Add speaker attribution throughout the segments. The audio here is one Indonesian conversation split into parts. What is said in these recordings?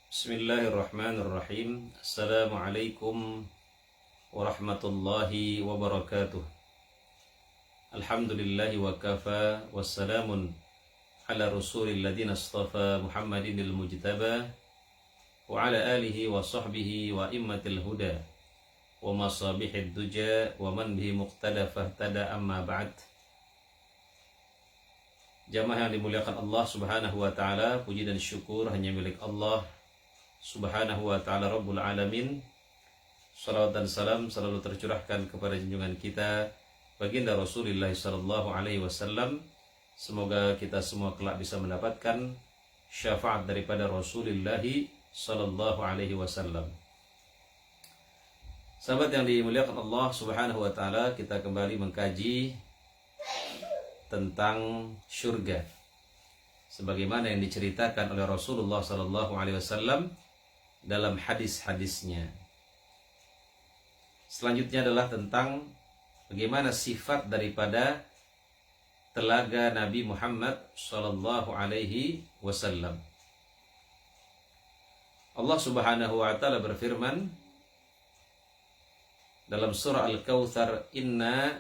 Speaker 1: Bismillahirrahmanirrahim. Assalamualaikum warahmatullahi wabarakatuh. Alhamdulillahi wa kafa. Wassalamun ala rasulil ladina astafa Muhammadinil mujtaba wa ala alihi wa sahbihi wa immatil huda wa masabihid duja wa man bihi muqtada fahtada, amma ba'd. Jamaah yang dimuliakan Allah subhanahu wa ta'ala, puji dan syukur hanya milik Allah subhanahu wa ta'ala Rabbul Alamin. Salawat dan salam selalu tercurahkan kepada junjungan kita baginda Rasulullah sallallahu alaihi wasallam. Semoga kita semua kelak bisa mendapatkan syafaat daripada Rasulullah sallallahu alaihi wasallam. Sahabat yang dimuliakan Allah subhanahu wa ta'ala, kita kembali mengkaji tentang surga sebagaimana yang diceritakan oleh Rasulullah sallallahu alaihi wasallam dalam hadis-hadisnya. Selanjutnya adalah tentang bagaimana sifat daripada telaga Nabi Muhammad sallallahu alaihi wasallam. Allah subhanahu wa ta'ala berfirman dalam surah Al-Kautsar, "Inna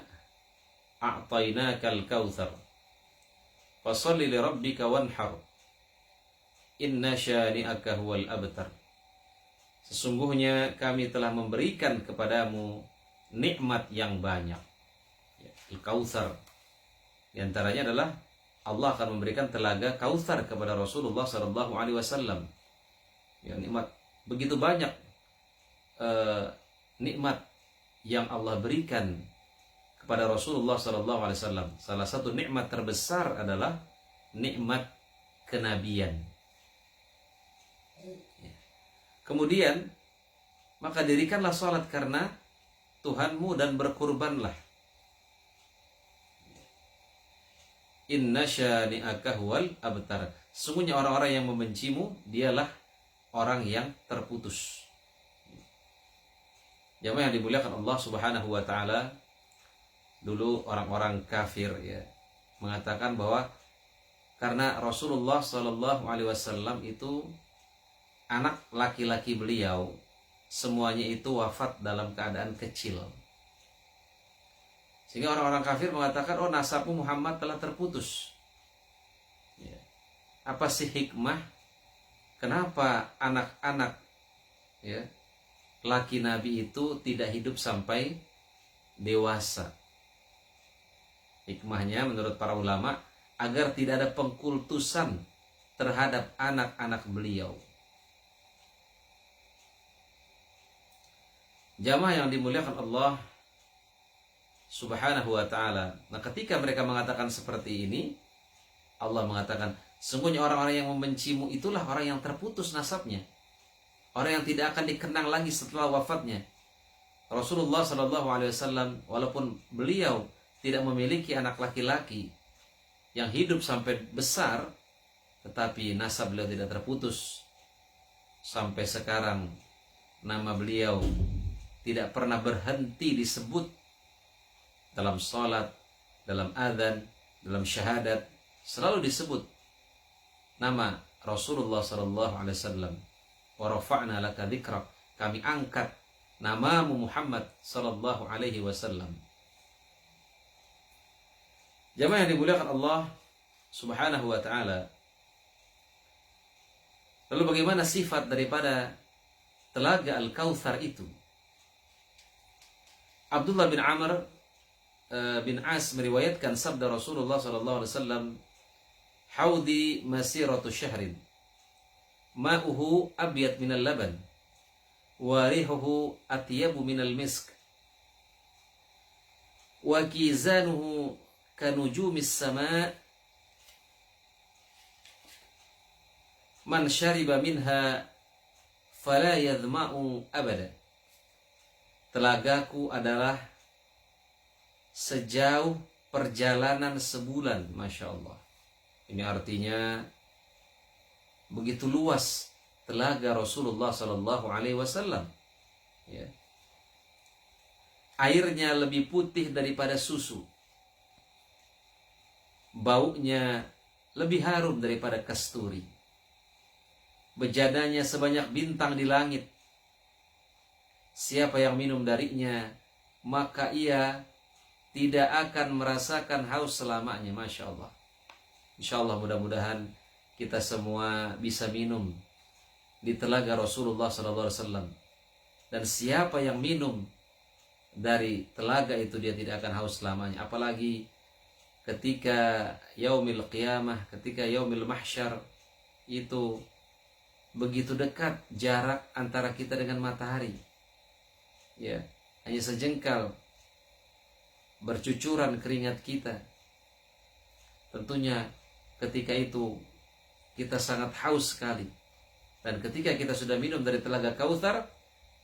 Speaker 1: a'tainakal kautsar fasholli li rabbika wanhar inna syani'aka huwal abtar." Sesungguhnya kami telah memberikan kepadamu nikmat yang banyak. Al-Kautsar di antaranya adalah Allah akan memberikan telaga Kautsar kepada Rasulullah sallallahu alaihi wasallam. Ya, nikmat begitu banyak, nikmat yang Allah berikan kepada Rasulullah sallallahu alaihi wasallam. Salah satu nikmat terbesar adalah nikmat kenabian. Kemudian maka dirikanlah salat karena Tuhanmu dan berkurbanlah. Inna syani'aka huwal abtar. Sesungguhnya orang-orang yang membencimu dialah orang yang terputus. Jamaah yang dimuliakan Allah subhanahu wa ta'ala, dulu orang-orang kafir ya mengatakan bahwa karena Rasulullah sallallahu alaihi wasallam itu anak laki-laki beliau semuanya itu wafat dalam keadaan kecil, sehingga orang-orang kafir mengatakan, oh, nasabmu Muhammad telah terputus ya. Apa sih hikmah kenapa anak-anak ya laki Nabi itu tidak hidup sampai dewasa? Hikmahnya menurut para ulama agar tidak ada pengkultusan terhadap anak-anak beliau. Jamaah yang dimuliakan Allah subhanahu wa ta'ala. Nah, ketika mereka mengatakan seperti ini, Allah mengatakan, sungguhnya orang-orang yang membencimu itulah orang yang terputus nasabnya, orang yang tidak akan dikenang lagi setelah wafatnya. Rasulullah sallallahu alaihi wasallam walaupun beliau tidak memiliki anak laki-laki yang hidup sampai besar, tetapi nasab beliau tidak terputus. Sampai sekarang nama beliau tidak pernah berhenti disebut dalam salat, dalam adzan, dalam syahadat, selalu disebut nama Rasulullah sallallahu alaihi wasallam. Wa rafa'na laka dzikrak, kami angkat namamu Muhammad sallallahu alaihi wasallam. Jamaah yang dimuliakan Allah subhanahu wa ta'ala, lalu bagaimana sifat daripada telaga Al-Kautsar itu? Abdullah bin Amr bin As meriwayatkan sabda Rasulullah sallallahu alaihi wasallam, "Haudi masiratu syahrin, ma'uhu abyad minal laban, wa rihuhu atyabu minal misk, wa kizanuhu kanujumis sama, man syariba minha fala yadhma'u abada." Telagaku adalah sejauh perjalanan sebulan. Masya Allah. Ini artinya begitu luas telaga Rasulullah sallallahu alaihi wasallam ya. Airnya lebih putih daripada susu, baunya lebih harum daripada kasturi, bejananya sebanyak bintang di langit. Siapa yang minum darinya, maka ia tidak akan merasakan haus selamanya. Masya Allah. Insya Allah mudah-mudahan kita semua bisa minum di telaga Rasulullah SAW. Dan siapa yang minum dari telaga itu, dia tidak akan haus selamanya. Apalagi ketika yaumil qiyamah, ketika yaumil mahsyar, itu begitu dekat jarak antara kita dengan matahari. Ya, hanya sejengkal bercucuran keringat kita. Tentunya ketika itu kita sangat haus sekali. Dan ketika kita sudah minum dari telaga Kautsar,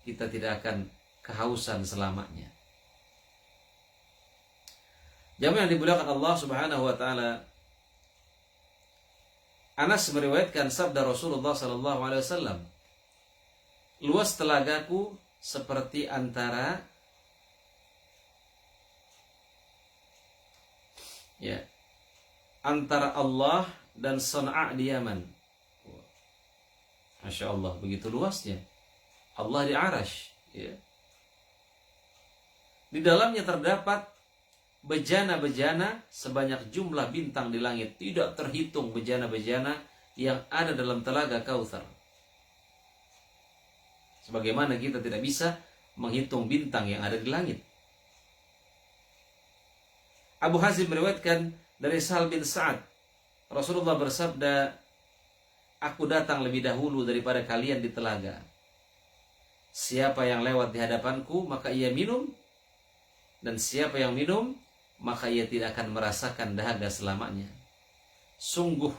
Speaker 1: kita tidak akan kehausan selamanya. Jamaah yang dimuliakan Allah Subhanahu wa taala, Anas meriwayatkan sabda Rasulullah sallallahu alaihi wasallam, luas telagaku seperti antara antara Allah dan Sana'a di Yaman. Masya Allah, begitu luasnya. Allah di Arasy, ya. Di dalamnya terdapat bejana-bejana sebanyak jumlah bintang di langit. Tidak terhitung bejana-bejana yang ada dalam telaga Kautsar. Sebagaimana kita tidak bisa menghitung bintang yang ada di langit. Abu Hazim meriwayatkan dari Sahal bin Sa'ad, Rasulullah bersabda, aku datang lebih dahulu daripada kalian di telaga. Siapa yang lewat di hadapanku, maka ia minum. Dan siapa yang minum, maka ia tidak akan merasakan dahaga selamanya. Sungguh,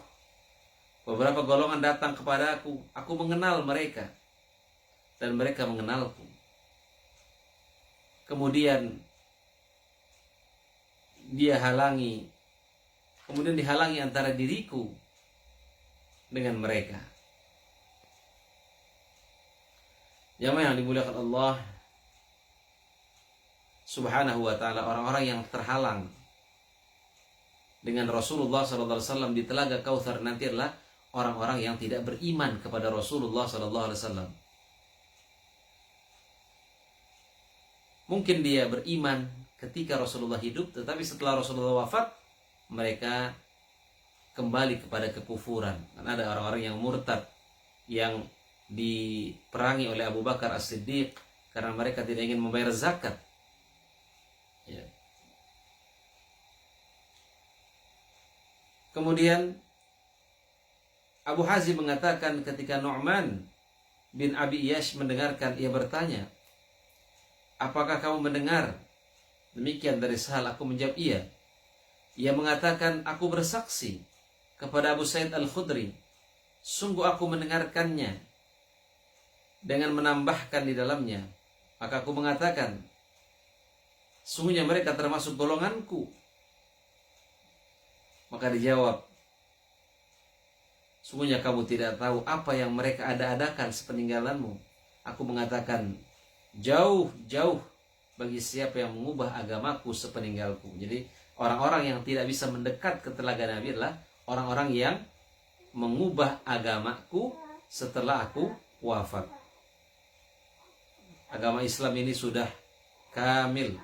Speaker 1: beberapa golongan datang kepada aku mengenal mereka, dan mereka mengenalku. Kemudian dihalangi antara diriku dengan mereka. Jamaah yang dimuliakan Allah Subhanahu wa ta'ala, orang-orang yang terhalang dengan Rasulullah SAW di telaga Kautsar nanti adalah orang-orang yang tidak beriman kepada Rasulullah SAW. Mungkin dia beriman ketika Rasulullah hidup, tetapi setelah Rasulullah wafat, mereka kembali kepada kekufuran. Karena ada orang-orang yang murtad, yang diperangi oleh Abu Bakar As-Siddiq karena mereka tidak ingin membayar zakat. Ya. Kemudian Abu Hazim mengatakan ketika Nu'man bin Abi Iyash mendengarkan, ia bertanya, apakah kamu mendengar demikian dari Sahal? Aku menjawab, iya. Ia mengatakan, aku bersaksi kepada Abu Sa'id Al-Khudri, sungguh aku mendengarkannya dengan menambahkan di dalamnya. Maka aku mengatakan, sungguhnya mereka termasuk golonganku. Maka dijawab, sungguhnya kamu tidak tahu apa yang mereka ada-adakan sepeninggalanmu. Aku mengatakan, jauh-jauh bagi siapa yang mengubah agamaku sepeninggalku. Jadi orang-orang yang tidak bisa mendekat ke telaga Nabi adalah orang-orang yang mengubah agamaku setelah aku wafat. Agama Islam ini sudah kamil,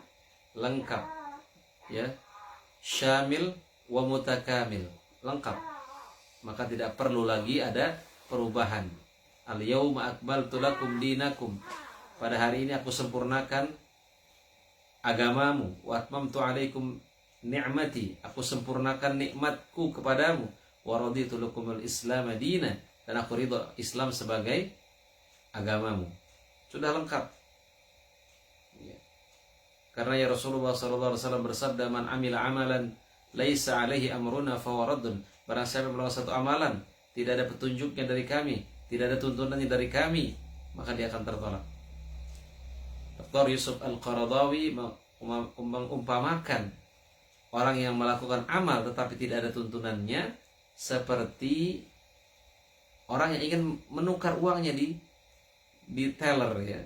Speaker 1: lengkap, ya, syamil wa mutakamil, lengkap. Maka tidak perlu lagi ada perubahan. Al-yauma akmaltu lakum dinakum, pada hari ini aku sempurnakan agamamu. Wa atmamtu alaikum ni'mati, aku sempurnakan nikmatku kepadamu. Wa raditu lakumul islam madina, dan aku ridha Islam sebagai agamamu. Sudah lengkap. Karena ya Rasulullah SAW bersabda, man amila amalan laisa alaihi amruna fawaradun. Barang siapa melakukan satu amalan, tidak ada petunjuknya dari kami, tidak ada tuntunannya dari kami, maka dia akan tertolak. Dr. Yusuf Al-Qaradawi mengumpamakan orang yang melakukan amal tetapi tidak ada tuntunannya seperti orang yang ingin menukar uangnya di teller, ya.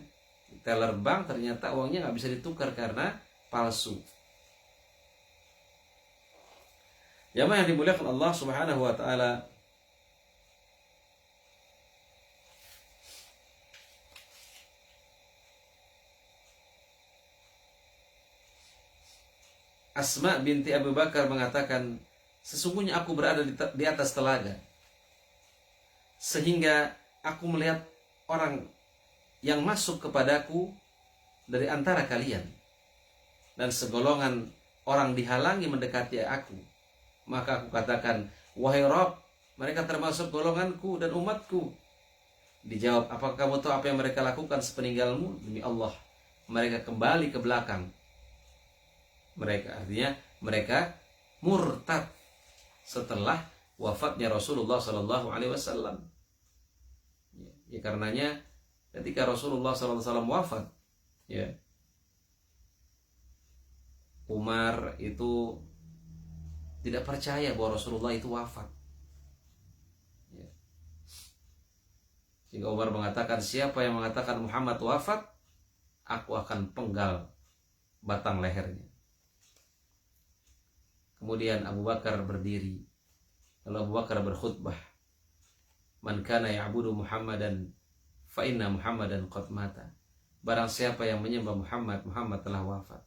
Speaker 1: Teller bank, ternyata uangnya nggak bisa ditukar karena palsu. Jamaah yang dimuliakan Allah Subhanahu wa ta'ala, Asma binti Abu Bakar mengatakan, sesungguhnya aku berada di atas telaga, sehingga aku melihat orang yang masuk kepadaku dari antara kalian, dan segolongan orang dihalangi mendekati aku. Maka aku katakan, wahai Rabb, mereka termasuk golonganku dan umatku. Dijawab, apakah kamu tahu apa yang mereka lakukan sepeninggalmu? Demi Allah, mereka kembali ke belakang. Artinya mereka murtad setelah wafatnya Rasulullah Sallallahu Alaihi Wasallam. Ya, karenanya ketika Rasulullah Sallallahu Alaihi Wasallam wafat, ya, Umar itu tidak percaya bahwa Rasulullah itu wafat. Ya. Sehingga Umar mengatakan, siapa yang mengatakan Muhammad wafat, aku akan penggal batang lehernya. Kemudian Abu Bakar berdiri. Lalu Abu Bakar berkhutbah, man kana ya'budu Muhammadan fa inna Muhammadan qad mata. Barang siapa yang menyembah Muhammad, Muhammad telah wafat.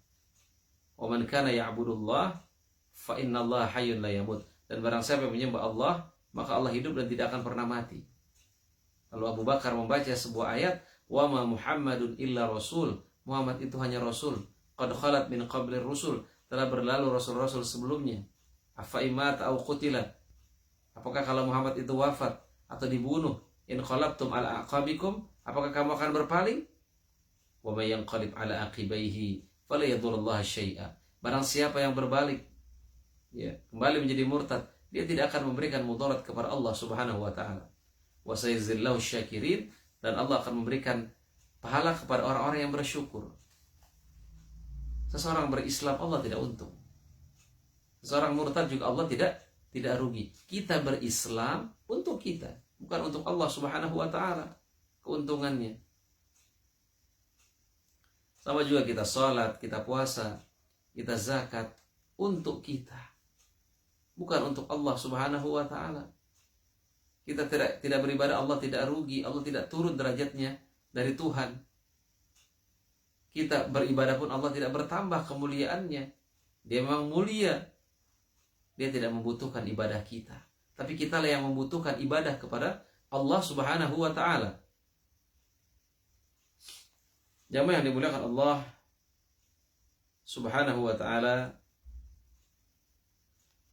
Speaker 1: Wa man kana ya'budullah fa inna Allah hayyun la yamut. Dan barang siapa yang menyembah Allah, maka Allah hidup dan tidak akan pernah mati. Lalu Abu Bakar membaca sebuah ayat, wa ma Muhammadun illa rasul. Muhammad itu hanya rasul. Qad khalat min qablir rusul. Telah berlalu rasul-rasul sebelumnya. Afa imat au qutila. Apakah kalau Muhammad itu wafat atau dibunuh, in qalabtum ala aqabikum, apakah kamu akan berpaling? Wa may yanqalib ala aqibaihi fala yadurrullaha syai'a. Barang siapa yang berbalik, ya, kembali menjadi murtad, dia tidak akan memberikan mudarat kepada Allah Subhanahu wa taala. Wa sayazillahu syakirin, dan Allah akan memberikan pahala kepada orang-orang yang bersyukur. Seseorang berislam Allah tidak untung. Seseorang murtad juga Allah tidak rugi. Kita berislam untuk kita, bukan untuk Allah Subhanahu wa taala keuntungannya. Sama juga kita salat, kita puasa, kita zakat untuk kita, bukan untuk Allah Subhanahu wa taala. Kita tidak beribadah, Allah tidak rugi, Allah tidak turun derajatnya dari Tuhan. Kita beribadah pun Allah tidak bertambah kemuliaannya. Dia memang mulia. Dia tidak membutuhkan ibadah kita, tapi kitalah yang membutuhkan ibadah kepada Allah Subhanahu wa taala. Jamaah yang dimuliakan Allah Subhanahu wa taala,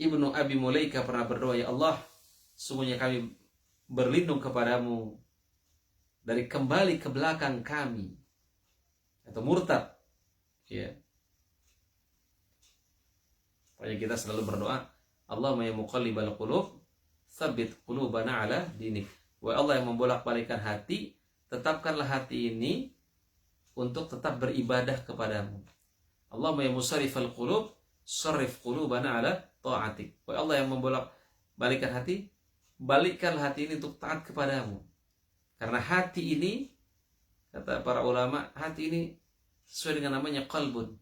Speaker 1: Ibnu Abi Mulaika pernah berdoa, ya Allah, sungguhnya kami berlindung kepadamu dari kembali ke belakang kami atau murtad. Ya. Pokoknya kita selalu berdoa, Allahumma ya muqallibal qulub, tsabbit qulubana ala dinik. Wahai Allah yang membolak-balikkan hati, tetapkanlah hati ini untuk tetap beribadah kepadamu. Allahumma ya musarrifal qulub, sarrif qulubana ala ta'atik. Wahai Allah yang membolak-balikkan hati, balikkan hati ini untuk taat kepadamu. Karena hati ini, kata para ulama, hati ini sesuai dengan namanya qalbun.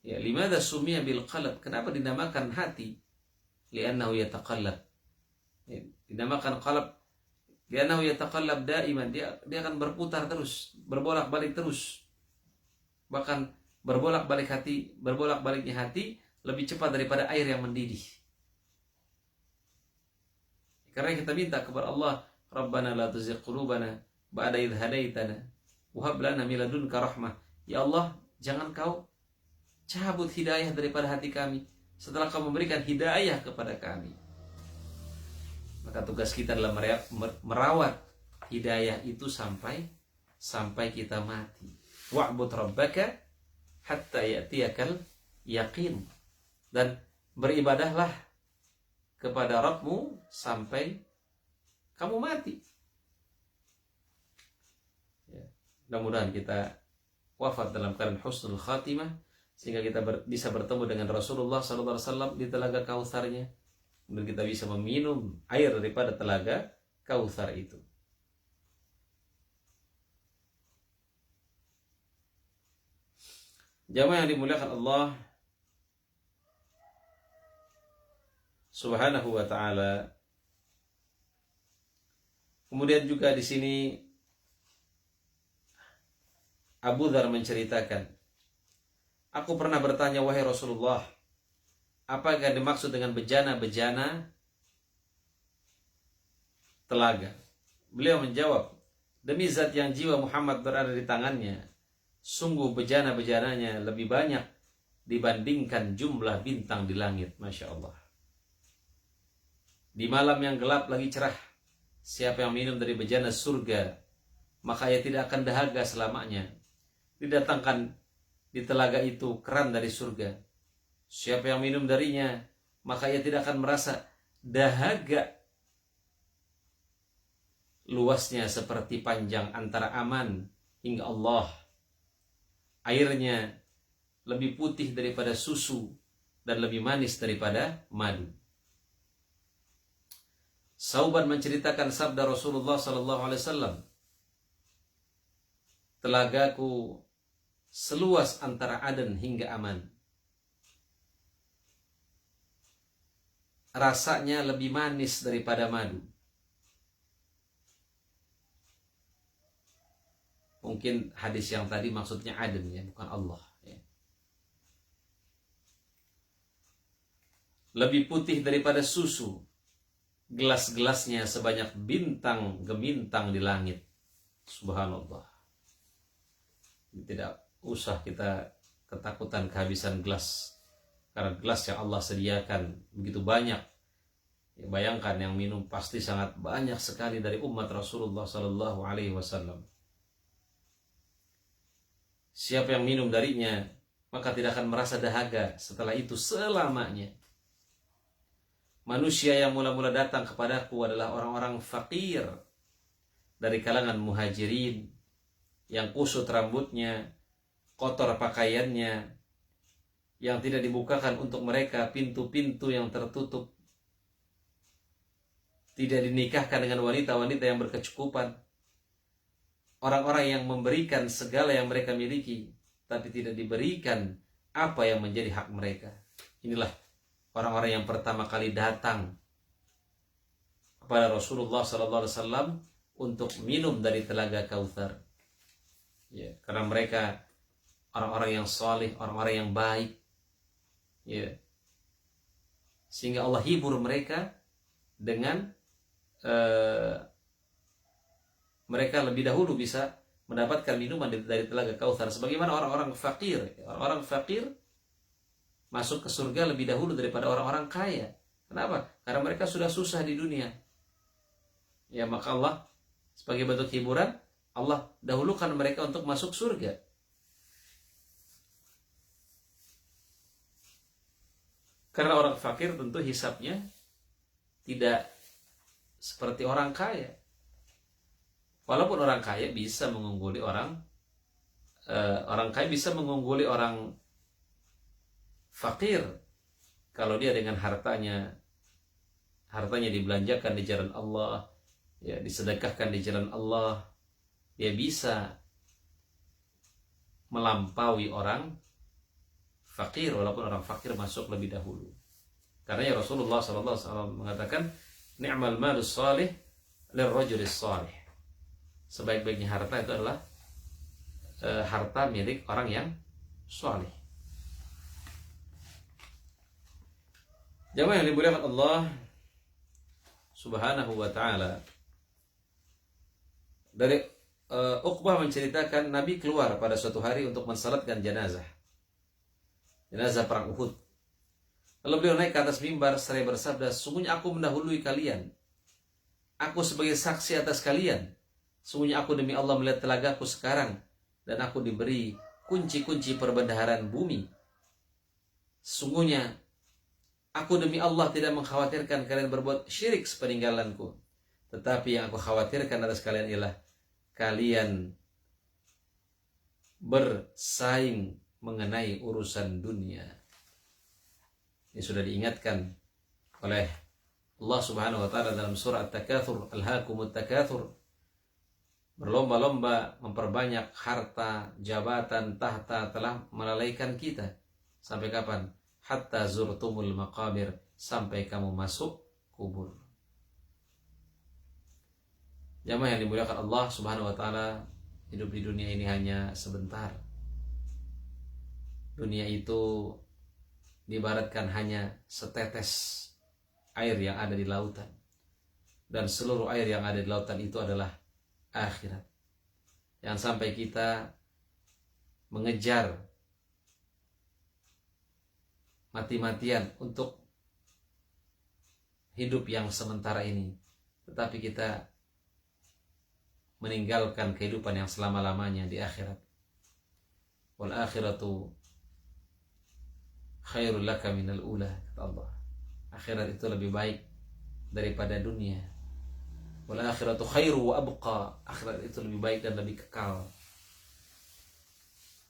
Speaker 1: Ya, limadha sumiya bil qalb? Kenapa dinamakan hati? Li'annahu yataqallab. Ya, dinamakan qalb li'annahu yataqallab daiman. Dia akan berputar terus, berbolak-balik terus. Bahkan berbolak-baliknya hati lebih cepat daripada air yang mendidih. Karena kita minta kepada Allah, Rabbana la tuzigh qulubana ba'da idh hadaitana wa hab lana min ladunka rahmah. Ya Allah, jangan kau cabut hidayah daripada hati kami setelah kau memberikan hidayah kepada kami. Maka tugas kita adalah merawat hidayah itu sampai kita mati. Wa'bud rabbaka hatta ya'tiyakal yaqin. Dan beribadahlah kepada Rabbmu sampai kamu mati. Ya. Mudah-mudahan kita wafat dalam keadaan husnul khatimah, sehingga kita bisa bertemu dengan Rasulullah SAW di telaga Kautsarnya, dan kita bisa meminum air daripada telaga Kautsar itu. Jamaah yang dimuliakan Allah Subhanahu wa taala. Kemudian juga di sini Abu Dzar menceritakan, Aku pernah bertanya, wahai Rasulullah, apa yang dimaksud dengan bejana-bejana telaga? Beliau menjawab, demi zat yang jiwa Muhammad berada di tangannya, sungguh bejana-bejananya lebih banyak dibandingkan jumlah bintang di langit. Masya Allah. Di malam yang gelap lagi cerah, siapa yang minum dari bejana surga, maka ia tidak akan dahaga selamanya. Didatangkan di telaga itu keran dari surga. Siapa yang minum darinya, maka ia tidak akan merasa dahaga. Luasnya seperti panjang antara Aman hingga Allah. Airnya lebih putih daripada susu dan lebih manis daripada madu. Sauban menceritakan sabda Rasulullah SAW, telagaku seluas antara Aden hingga Aman. Rasanya lebih manis daripada madu. Mungkin hadis yang tadi maksudnya Aden ya, bukan Allah ya. Lebih putih daripada susu. Gelas-gelasnya sebanyak bintang gemintang di langit. Subhanallah. Tidak usah kita ketakutan kehabisan gelas, karena gelas yang Allah sediakan begitu banyak. Ya, bayangkan yang minum pasti sangat banyak sekali dari umat Rasulullah Sallallahu Alaihi Wasallam. Siapa yang minum darinya, maka tidak akan merasa dahaga setelah itu selamanya. Manusia yang mula-mula datang kepadaku adalah orang-orang fakir dari kalangan muhajirin, yang kusut rambutnya, kotor pakaiannya, yang tidak dibukakan untuk mereka pintu-pintu yang tertutup, tidak dinikahkan dengan wanita-wanita yang berkecukupan, orang-orang yang memberikan segala yang mereka miliki, tapi tidak diberikan apa yang menjadi hak mereka. Inilah orang-orang yang pertama kali datang kepada Rasulullah SAW untuk minum dari telaga Kautsar. Ya, karena mereka orang-orang yang saleh, orang-orang yang baik. Ya. Sehingga Allah hibur mereka dengan mereka lebih dahulu bisa mendapatkan minuman dari telaga Kautsar. Sebagaimana orang-orang fakir. Orang-orang fakir masuk ke surga lebih dahulu daripada orang-orang kaya. Kenapa? Karena mereka sudah susah di dunia. Ya, maka Allah sebagai bentuk hiburan, Allah dahulukan mereka untuk masuk surga. Karena orang fakir tentu hisabnya tidak seperti orang kaya. Walaupun orang kaya bisa mengungguli orang kaya bisa mengungguli orang fakir kalau dia dengan hartanya dibelanjakan di jalan Allah, ya, disedekahkan di jalan Allah, dia bisa melampaui orang fakir walaupun orang fakir masuk lebih dahulu. Karena ya Rasulullah SAW mengatakan, ni'mal malus salih lirrajulis salih. Sebaik-baiknya harta itu adalah harta milik orang yang saleh. Jamaah yang dimuliakan Allah Subhanahu wa ta'ala, dari Uqbah menceritakan Nabi keluar pada suatu hari untuk mensalatkan jenazah perang Uhud. Lalu beliau naik ke atas mimbar seraya bersabda, sungguhnya aku mendahului kalian, aku sebagai saksi atas kalian. Sungguhnya aku demi Allah melihat telagaku sekarang, dan aku diberi kunci-kunci perbendaharaan bumi. Sungguhnya aku demi Allah tidak mengkhawatirkan kalian berbuat syirik sepeninggalanku, tetapi yang aku khawatirkan atas kalian ialah kalian bersaing mengenai urusan dunia. Ini sudah diingatkan oleh Allah Subhanahu wa ta'ala dalam surah At-Takatsur, Alhaakumut Takatsur. Berlomba-lomba memperbanyak harta, jabatan, tahta telah melalaikan kita. Sampai kapan? Hatta zurtumul maqabir, sampai kamu masuk kubur. Jamaah yang dimuliakan Allah Subhanahu wa ta'ala, hidup di dunia ini hanya sebentar. dunia itu diibaratkan hanya setetes air yang ada di lautan, dan seluruh air yang ada di lautan itu adalah akhirat. Jangan sampai kita mengejar mati-matian untuk hidup yang sementara ini, tetapi kita meninggalkan kehidupan yang selama-lamanya di akhirat. Wal akhiratu khairul laka minal ula, kata Allah. Akhirat itu lebih baik daripada dunia. Wal akhiratu khairu wa abqa, akhirat itu lebih baik dan lebih kekal.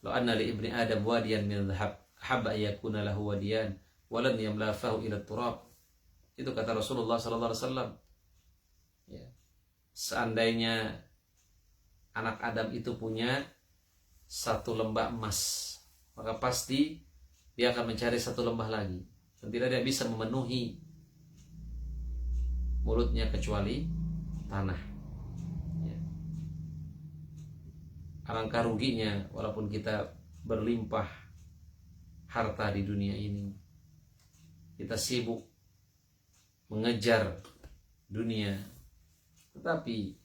Speaker 1: Law anna li ibni adam wadiyan min dhahab habba yakuna lahu wadiyan walan yamlafahu ila turab. Itu kata Rasulullah sallallahu alaihi wasallam. Ya. Seandainya anak Adam itu punya satu lembah emas, maka pasti dia akan mencari satu lembah lagi, dan tidak ada yang bisa memenuhi mulutnya kecuali tanah. Ya. Alangkah ruginya walaupun kita berlimpah harta di dunia ini, kita sibuk mengejar dunia, tetapi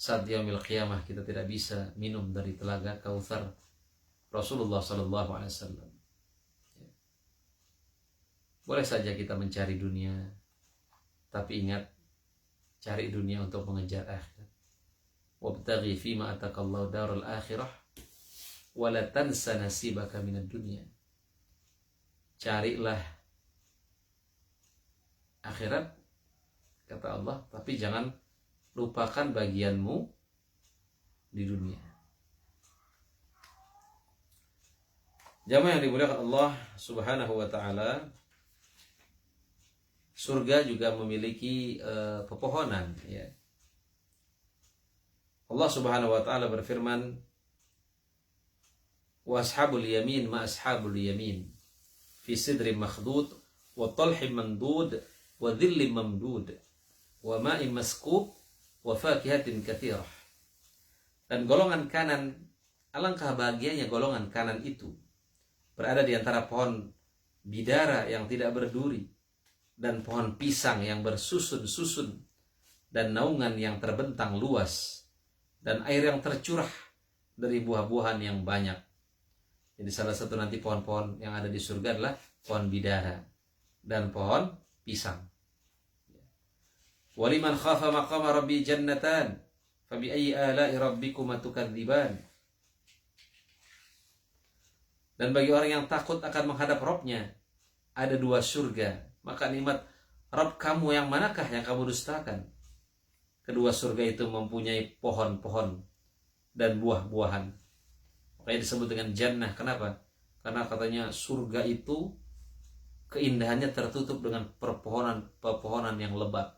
Speaker 1: saat yaumil qiyamah kita tidak bisa minum dari telaga Kautsar Rasulullah sallallahu alaihi wasallam. Boleh saja kita mencari dunia, tapi ingat, cari dunia untuk mengejar akhirat. Wabtaghi fima atakallahu darul akhirah wa la tansa nasibaka minad dunya. Carilah akhirat, kata Allah, tapi jangan lupakan bagianmu di dunia. Jamaah yang dimuliakan Allah Subhanahu wa taala, surga juga memiliki pepohonan, ya. Allah Subhanahu wa taala berfirman, wa ashabul yamin ma ashabul yamin fi sidrin makhdud wa talhim mandud wa dhillim mamdud wa ma'in maskub wa fakihatin katsirah. Dan golongan kanan, alangkah bahagianya golongan kanan itu berada di antara pohon bidara yang tidak berduri dan pohon pisang yang bersusun-susun dan naungan yang terbentang luas dan air yang tercurah dari buah-buahan yang banyak. Jadi salah satu nanti pohon-pohon yang ada di surga adalah pohon bidara dan pohon pisang. Waliman khafa maqama rabbi jannatan fabi ayyi ala'i rabbikuma tukadziban. Dan bagi orang yang takut akan menghadap Rabb-nya ada dua surga, maka nikmat Rabb kamu yang manakah yang kamu dustakan? Kedua surga itu mempunyai pohon-pohon dan buah-buahan. Makanya disebut dengan jannah. Kenapa? Karena katanya surga itu keindahannya tertutup dengan pepohonan yang lebat.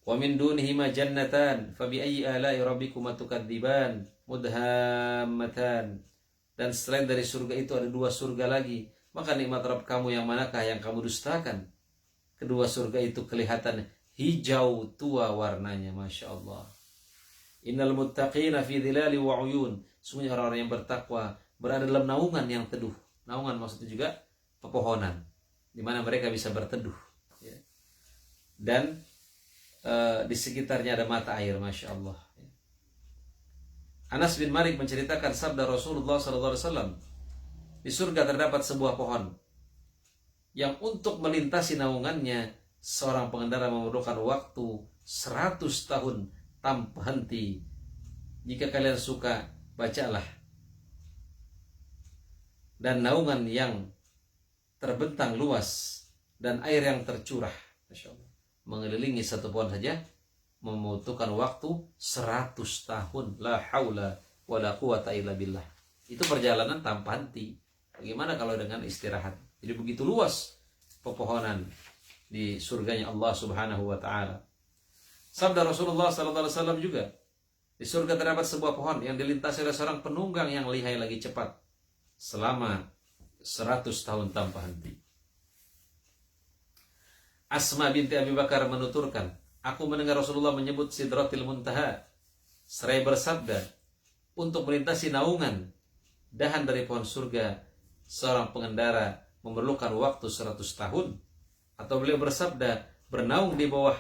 Speaker 1: Wa min dunihima jannatan fabi ayyi ala'i rabbikuma tukadziban mudhammatan. Dan selain dari surga itu ada dua surga lagi, maka nikmat Rabb kamu yang manakah yang kamu dustakan? Kedua surga itu kelihatan hijau tua warnanya, Masya Allah. Innal muttaqina fi dhilali wa uyun. Sungguhnya orang-orang yang bertakwa berada dalam naungan yang teduh. Naungan maksudnya juga pepohonan, di mana mereka bisa berteduh, ya. Dan di sekitarnya ada mata air, Masya Allah. Anas bin Malik menceritakan sabda Rasulullah SAW, di surga terdapat sebuah pohon yang untuk melintasi naungannya seorang pengendara memerlukan waktu 100 tahun tanpa henti. Jika kalian suka, bacalah. Dan naungan yang terbentang luas dan air yang tercurah, Masya Allah, mengelilingi satu pohon saja membutuhkan waktu 100 tahun. La haula wala quwata illa billah. Itu perjalanan tanpa henti. Bagaimana kalau dengan istirahat? Jadi begitu luas pepohonan di surganya Allah Subhanahu wa taala. Sabda Rasulullah sallallahu alaihi wasallam juga, di surga terdapat sebuah pohon yang dilintasi oleh seorang penunggang yang lihai lagi cepat selama 100 tahun tanpa henti. Asma binti Abi Bakar menuturkan, aku mendengar Rasulullah menyebut Sidratil Muntaha seraya bersabda, untuk melintasi naungan dahan dari pohon surga, seorang pengendara memerlukan waktu 100 tahun. Atau beliau bersabda, bernaung di bawah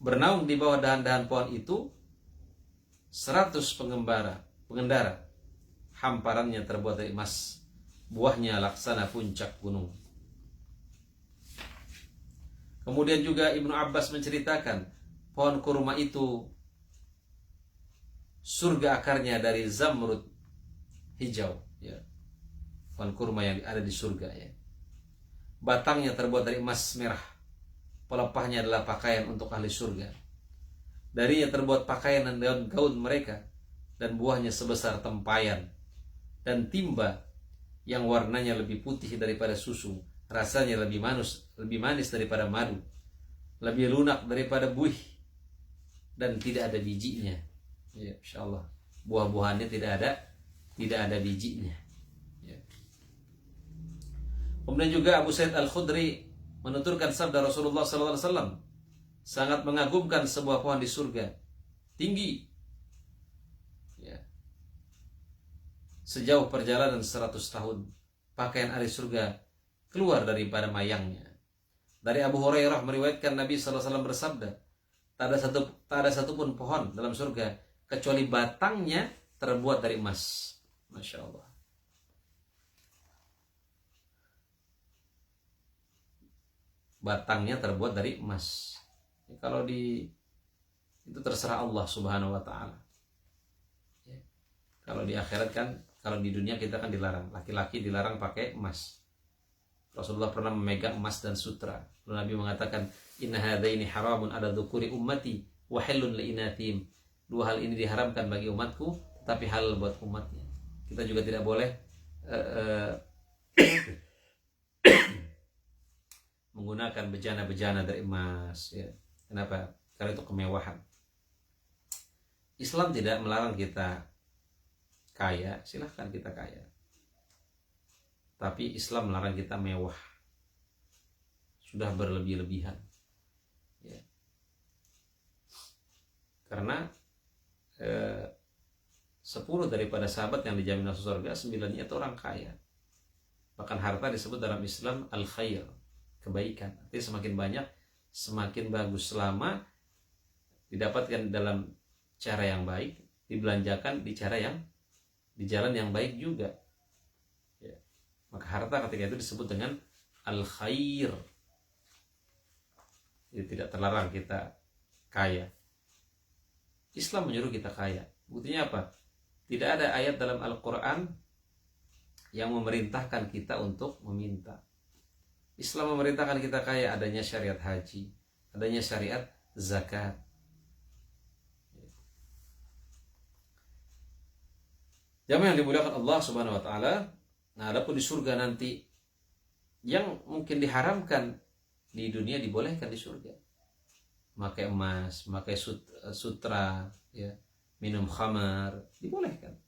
Speaker 1: bernaung di bawah dahan-dahan pohon itu 100 pengendara, hamparannya terbuat dari emas, buahnya laksana puncak gunung. Kemudian juga Ibnu Abbas menceritakan, pohon kurma itu surga akarnya dari zamrud hijau, ya. Pohon kurma yang ada di surga, ya. Batangnya terbuat dari emas merah. Pelepahnya adalah pakaian untuk ahli surga. Darinya terbuat pakaian dan gaun mereka, dan buahnya sebesar tempayan. Dan timba yang warnanya lebih putih daripada susu, rasanya lebih manis daripada madu, lebih lunak daripada buih, dan tidak ada bijinya. Ya, insyaallah. Buah-buahannya tidak ada bijinya. Ya. Kemudian juga Abu Sa'id Al-Khudri menuturkan sabda Rasulullah SAW, sangat mengagumkan sebuah pohon di surga, tinggi, ya, sejauh perjalanan 100 tahun. Pakaian ahli surga keluar daripada mayangnya. Dari Abu Hurairah meriwayatkan Nabi SAW bersabda, tak ada satupun pohon dalam surga kecuali batangnya terbuat dari emas. Masya Allah. Batangnya terbuat dari emas. Kalau itu terserah Allah Subhanahu wa taala. Ya. Kalau di akhirat kan, kalau di dunia kita kan dilarang, laki-laki dilarang pakai emas. Rasulullah pernah memegang emas dan sutra. Lalu Nabi mengatakan, inna hadaini haramun ala dzukuri ummati wa halun li inathim. Dua hal ini diharamkan bagi umatku, tapi halal buat umatnya. Kita juga tidak boleh menggunakan bejana-bejana dari emas, ya. Kenapa? Karena itu kemewahan. Islam tidak melarang kita kaya, silahkan kita kaya. Tapi Islam melarang kita mewah. Sudah berlebih-lebihan. Ya. Karena 10 daripada sahabat yang dijamin masuk surga, 9-nya itu orang kaya. Bahkan harta disebut dalam Islam al-khair, kebaikan. Artinya semakin banyak, semakin bagus, selama didapatkan dalam cara yang baik, dibelanjakan di jalan yang baik juga. Ya. Maka harta ketika itu disebut dengan al-khair. Jadi tidak terlarang kita kaya. Islam menyuruh kita kaya. Buktinya apa? Tidak ada ayat dalam Al-Quran yang memerintahkan kita untuk meminta. Islam memerintahkan kita kaya, adanya syariat haji, adanya syariat zakat. Jamaah yang dimuliakan Allah Subhanahu wa taala, nah adapun di surga nanti yang mungkin diharamkan di dunia dibolehkan di surga. Memakai emas, memakai sutra, ya, minum khamar dibolehkan.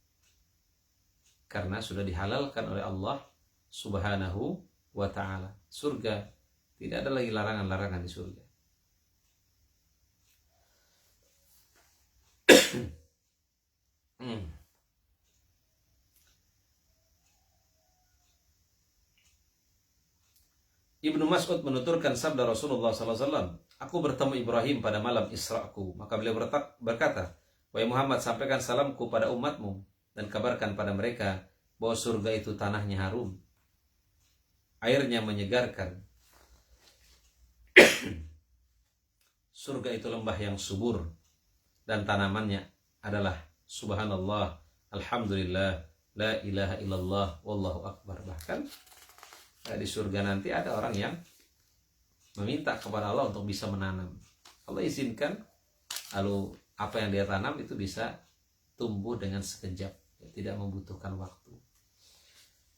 Speaker 1: Karena sudah dihalalkan oleh Allah Subhanahu wa ta'ala. Surga, tidak ada lagi larangan-larangan di surga. Ibnu Mas'ud menuturkan sabda Rasulullah SAW, aku bertemu Ibrahim pada malam Isra'ku, maka beliau berkata, wahai Muhammad, sampaikan salamku pada umatmu dan kabarkan pada mereka bahwa surga itu tanahnya harum, airnya menyegarkan, surga itu lembah yang subur, dan tanamannya adalah subhanallah, alhamdulillah, la ilaha illallah, wallahu akbar. Bahkan di surga nanti ada orang yang meminta kepada Allah untuk bisa menanam. Allah izinkan, lalu apa yang dia tanam itu bisa tumbuh dengan sekejap, tidak membutuhkan waktu.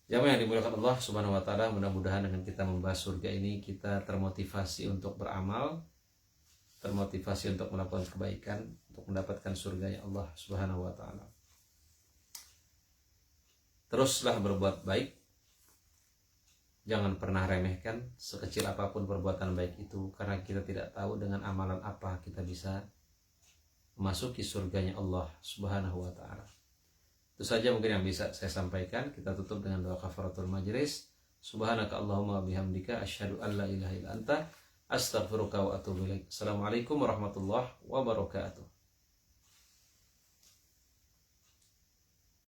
Speaker 1: Jamaah yang dimuliakan Allah Subhanahu wa taala, mudah-mudahan dengan kita membahas surga ini kita termotivasi untuk beramal, termotivasi untuk melakukan kebaikan, untuk mendapatkan surganya Allah Subhanahu wa taala. Teruslah berbuat baik, Jangan pernah remehkan sekecil apapun perbuatan baik itu, karena kita tidak tahu dengan amalan apa kita bisa memasuki surganya Allah Subhanahu wa taala. Itu saja mungkin yang bisa saya sampaikan. Kita tutup dengan doa kafaratul majlis. Subhanaka Allahumma bihamdika asyhadu an la ilaha illa anta astaghfiruka wa atubu ilaik. Assalamualaikum warahmatullahi wabarakatuh.